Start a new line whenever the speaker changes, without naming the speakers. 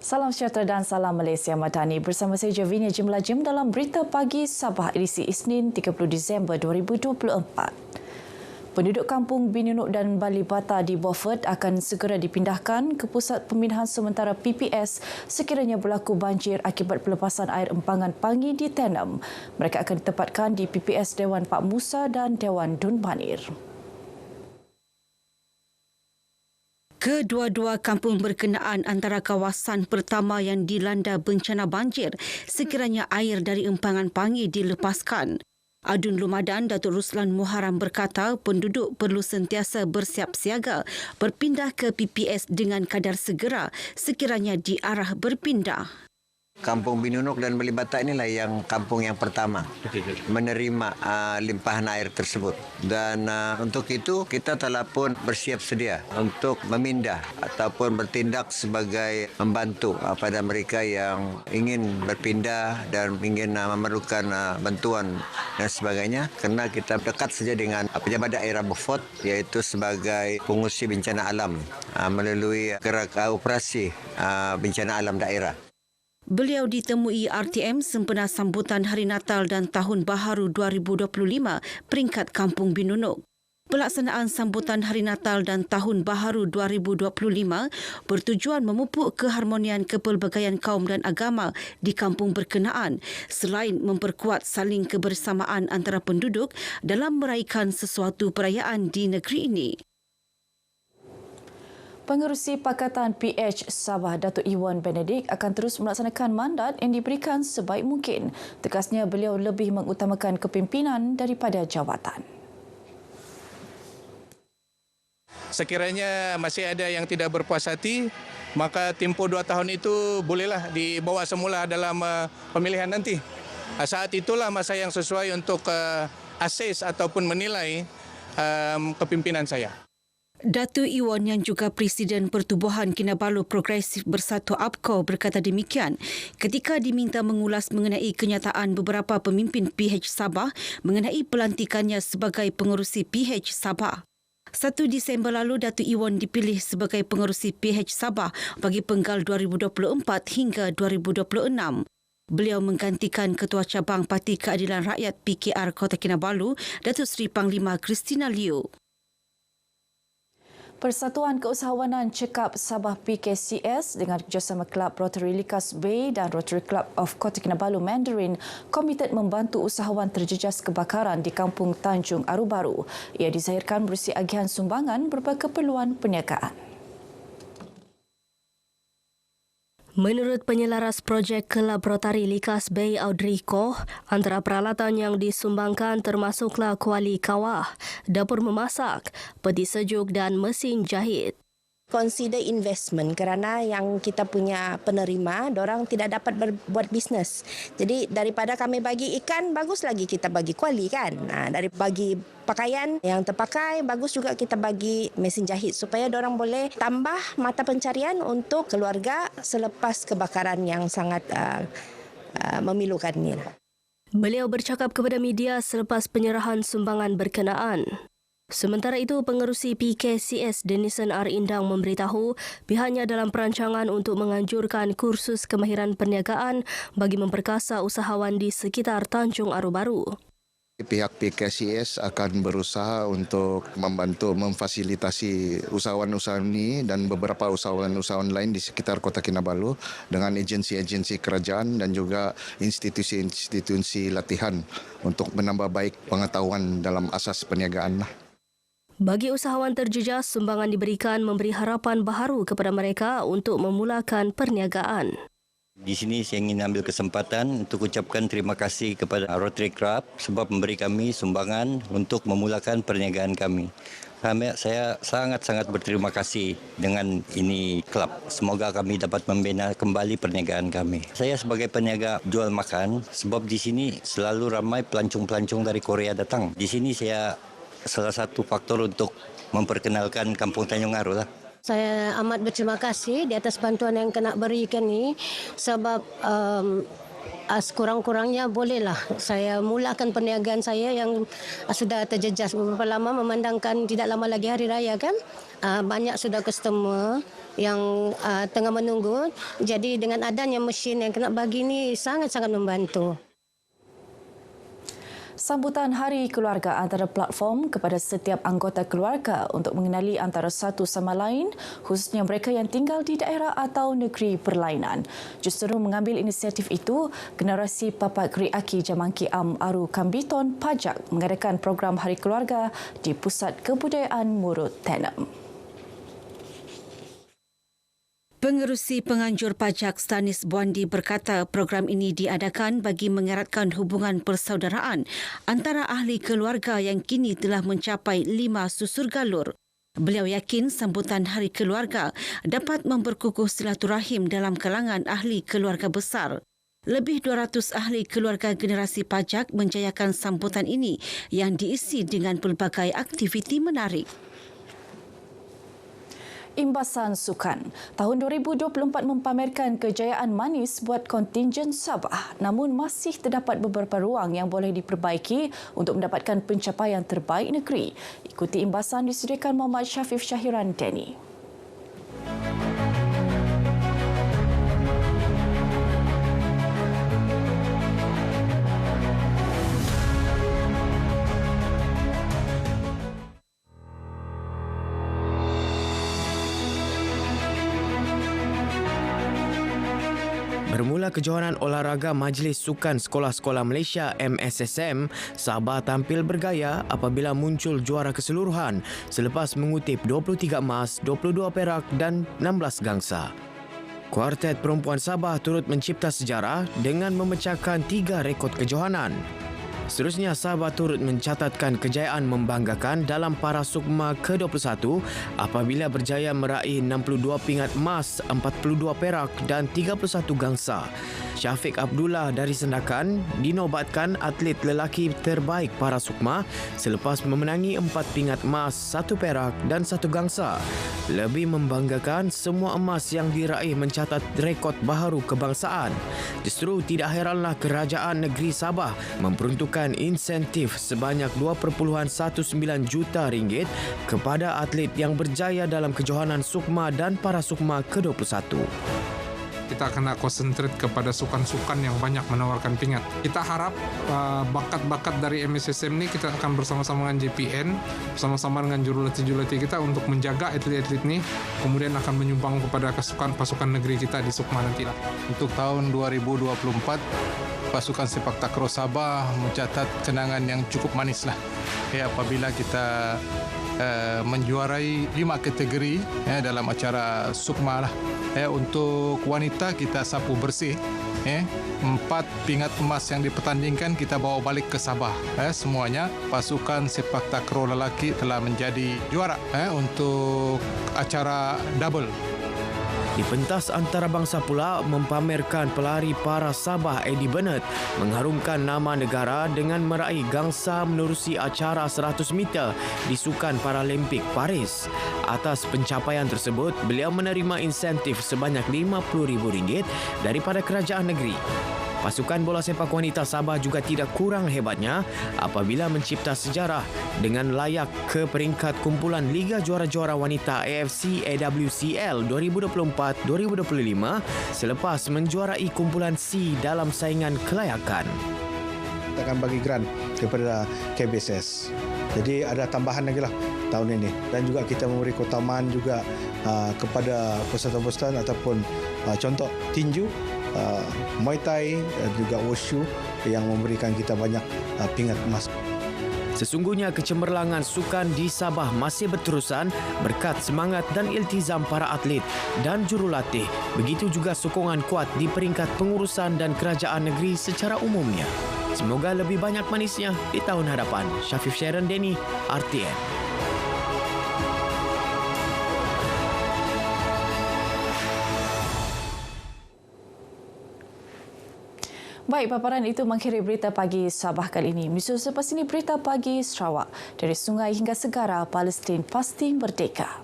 Salam sejahtera dan salam Malaysia Madani. Bersama saya Javinia Jim dalam Berita Pagi Sabah edisi Isnin 30 Disember 2024. Penduduk kampung Binunuk dan Bali Bata di Beaufort akan segera dipindahkan ke Pusat Pemindahan Sementara PPS sekiranya berlaku banjir akibat pelepasan air empangan Pangi di Tenem. Mereka akan ditempatkan di PPS Dewan Pak Musa dan Dewan Dun Banir.
Kedua-dua kampung berkenaan antara kawasan pertama yang dilanda bencana banjir sekiranya air dari empangan Pangi dilepaskan. Adun Lumadan Datuk Ruslan Muharam berkata penduduk perlu sentiasa bersiap siaga berpindah ke PPS dengan kadar segera sekiranya diarah berpindah.
Kampung Binunuk dan Bali Bata inilah yang kampung yang pertama menerima limpahan air tersebut. Dan untuk itu kita telah pun bersiap sedia untuk memindah ataupun bertindak sebagai membantu pada mereka yang ingin berpindah dan ingin memerlukan bantuan dan sebagainya. Kerana kita dekat saja dengan Pejabat Daerah Beaufort iaitu sebagai pengurusi bencana alam melalui gerak operasi bencana alam daerah.
Beliau ditemui RTM sempena sambutan Hari Natal dan Tahun Baharu 2025 peringkat Kampung Binunuk. Pelaksanaan sambutan Hari Natal dan Tahun Baharu 2025 bertujuan memupuk keharmonian kepelbagaian kaum dan agama di kampung berkenaan selain memperkuat saling kebersamaan antara penduduk dalam meraihkan sesuatu perayaan di negeri ini.
Pengerusi Pakatan PH Sabah Datuk Iwan Benedict akan terus melaksanakan mandat yang diberikan sebaik mungkin. Tegasnya beliau lebih mengutamakan kepimpinan daripada jawatan.
Sekiranya masih ada yang tidak berpuas hati, maka tempoh 2 tahun itu bolehlah dibawa semula dalam pemilihan nanti. Saat itulah masa yang sesuai untuk assess ataupun menilai kepimpinan saya.
Datuk Iwan yang juga Presiden Pertubuhan Kinabalu Progresif Bersatu APCO berkata demikian ketika diminta mengulas mengenai kenyataan beberapa pemimpin PH Sabah mengenai pelantikannya sebagai pengerusi PH Sabah. 1 Disember lalu, Datuk Iwan dipilih sebagai pengerusi PH Sabah bagi penggal 2024 hingga 2026. Beliau menggantikan Ketua Cabang Parti Keadilan Rakyat PKR Kota Kinabalu, Datuk Seri Panglima Christina Liu.
Persatuan Keusahawanan Cekap Sabah PKCS dengan kerjasama Kelab Rotary Likas Bay dan Rotary Club of Kota Kinabalu Mandarin komited membantu usahawan terjejas kebakaran di Kampung Tanjung Aru Baru. Ia dizahirkan berusi agihan sumbangan berupa keperluan perniagaan.
Menurut penyelaras projek Kelab Rotary Likas Bay Audrey Koh, antara peralatan yang disumbangkan termasuklah kuali kawah, dapur memasak, peti sejuk dan mesin jahit.
Consider investment kerana yang kita punya penerima, dorang tidak dapat berbuat bisnes. Jadi daripada kami bagi ikan, bagus lagi kita bagi kuali kan. Dari bagi pakaian yang terpakai, bagus juga kita bagi mesin jahit supaya dorang boleh tambah mata pencarian untuk keluarga selepas kebakaran yang sangat memilukan ini.
Beliau bercakap kepada media selepas penyerahan sumbangan berkenaan. Sementara itu, pengerusi PKCS Denison R. Indang memberitahu pihaknya dalam perancangan untuk menganjurkan kursus kemahiran perniagaan bagi memperkasa usahawan di sekitar Tanjung Aru Baru.
Pihak PKCS akan berusaha untuk membantu memfasilitasi usahawan-usahawan ini dan beberapa usahawan-usahawan lain di sekitar Kota Kinabalu dengan agensi-agensi kerajaan dan juga institusi-institusi latihan untuk menambah baik pengetahuan dalam asas perniagaan.
Bagi usahawan terjejas, sumbangan diberikan memberi harapan baharu kepada mereka untuk memulakan perniagaan.
Di sini saya ingin ambil kesempatan untuk ucapkan terima kasih kepada Rotary Club sebab memberi kami sumbangan untuk memulakan perniagaan kami. Saya sangat-sangat berterima kasih dengan ini klub. Semoga kami dapat membina kembali perniagaan kami. Saya sebagai peniaga jual makan sebab di sini selalu ramai pelancong-pelancong dari Korea datang. Di sini saya salah satu faktor untuk memperkenalkan Kampung Tanjung Aru lah.
Saya amat berterima kasih di atas bantuan yang kena berikan ini sebab sekurang-kurangnya bolehlah saya mulakan perniagaan saya yang sudah terjejas beberapa lama, memandangkan tidak lama lagi hari raya kan. Banyak sudah customer yang tengah menunggu. Jadi dengan adanya mesin yang kena bagi ni sangat-sangat membantu.
Sambutan Hari Keluarga antara platform kepada setiap anggota keluarga untuk mengenali antara satu sama lain, khususnya mereka yang tinggal di daerah atau negeri berlainan. Justeru mengambil inisiatif itu, generasi Papat Keri Aki Jamangki Am Aru Kambiton Pajak mengadakan program Hari Keluarga di Pusat Kebudayaan Murut Tenem.
Pengerusi Penganjur Pajak Stanis Buandi berkata program ini diadakan bagi mengeratkan hubungan persaudaraan antara ahli keluarga yang kini telah mencapai 5 susur galur. Beliau yakin sambutan Hari Keluarga dapat memperkukuh silaturahim dalam kalangan ahli keluarga besar. Lebih 200 ahli keluarga generasi pajak menjayakan sambutan ini yang diisi dengan pelbagai aktiviti menarik.
Imbasan Sukan. Tahun 2024 mempamerkan kejayaan manis buat kontingen Sabah, namun masih terdapat beberapa ruang yang boleh diperbaiki untuk mendapatkan pencapaian terbaik negeri. Ikuti imbasan disediakan Muhammad Syafif Syahiran Deni.
Bermula kejohanan olahraga Majlis Sukan Sekolah-Sekolah Malaysia MSSM, Sabah tampil bergaya apabila muncul juara keseluruhan selepas mengutip 23 emas, 22 perak dan 16 gangsa. Kuartet perempuan Sabah turut mencipta sejarah dengan memecahkan 3 rekod kejohanan. Seterusnya, Sabah turut mencatatkan kejayaan membanggakan dalam Para Sukma ke-21 apabila berjaya meraih 62 pingat emas, 42 perak dan 31 gangsa. Syafiq Abdullah dari Sendakan dinobatkan atlet lelaki terbaik Para Sukma selepas memenangi 4 pingat emas, 1 perak dan 1 gangsa. Lebih membanggakan, semua emas yang diraih mencatat rekod baharu kebangsaan. Justru tidak heranlah Kerajaan Negeri Sabah memperuntukkan insentif sebanyak 2.19 juta ringgit kepada atlet yang berjaya dalam kejohanan Sukma dan Para Sukma ke-21.
Kita kena konsentrate kepada sukan-sukan yang banyak menawarkan pingat. Kita harap bakat-bakat dari MSSM ini kita akan bersama-sama dengan JPN, bersama-sama dengan jurulatih-jurulatih kita untuk menjaga atlet-atlet ini, kemudian akan menyumbang kepada pasukan negeri kita di Sukma nantilah.
Untuk tahun 2024, pasukan sepak takraw Sabah mencatat kenangan yang cukup manis lah. Apabila kita menjuarai 5 kategori dalam acara Sukma lah. Untuk wanita kita sapu bersih. 4 pingat emas yang dipertandingkan kita bawa balik ke Sabah. Semuanya pasukan sepak takraw lelaki telah menjadi juara untuk acara double.
Di pentas antarabangsa pula mempamerkan pelari Para Sabah Eddie Bennett mengharumkan nama negara dengan meraih gangsa menerusi acara 100 meter di Sukan Paralimpik Paris. Atas pencapaian tersebut, beliau menerima insentif sebanyak RM50,000 daripada kerajaan negeri. Pasukan bola sepak wanita Sabah juga tidak kurang hebatnya apabila mencipta sejarah dengan layak ke peringkat kumpulan Liga Juara-Juara Wanita AFC AWCL 2024-2025 selepas menjuarai kumpulan C dalam saingan kelayakan.
Kita akan bagi grant kepada KBSS. Jadi ada tambahan lagi lah tahun ini. Dan juga kita memberi keutamaan juga kepada peserta-peserta ataupun contoh tinju, Muay Thai dan juga Wushu yang memberikan kita banyak pingat emas.
Sesungguhnya kecemerlangan sukan di Sabah masih berterusan berkat semangat dan iltizam para atlet dan jurulatih. Begitu juga sokongan kuat di peringkat pengurusan dan kerajaan negeri secara umumnya. Semoga lebih banyak manisnya di tahun hadapan. Syafif Syahiran Deni, RTN.
Baik, paparan itu mengakhiri berita pagi Sabah kali ini. Menyusul selepas ini berita pagi Sarawak. Dari sungai hingga segara, Palestin pasti merdeka.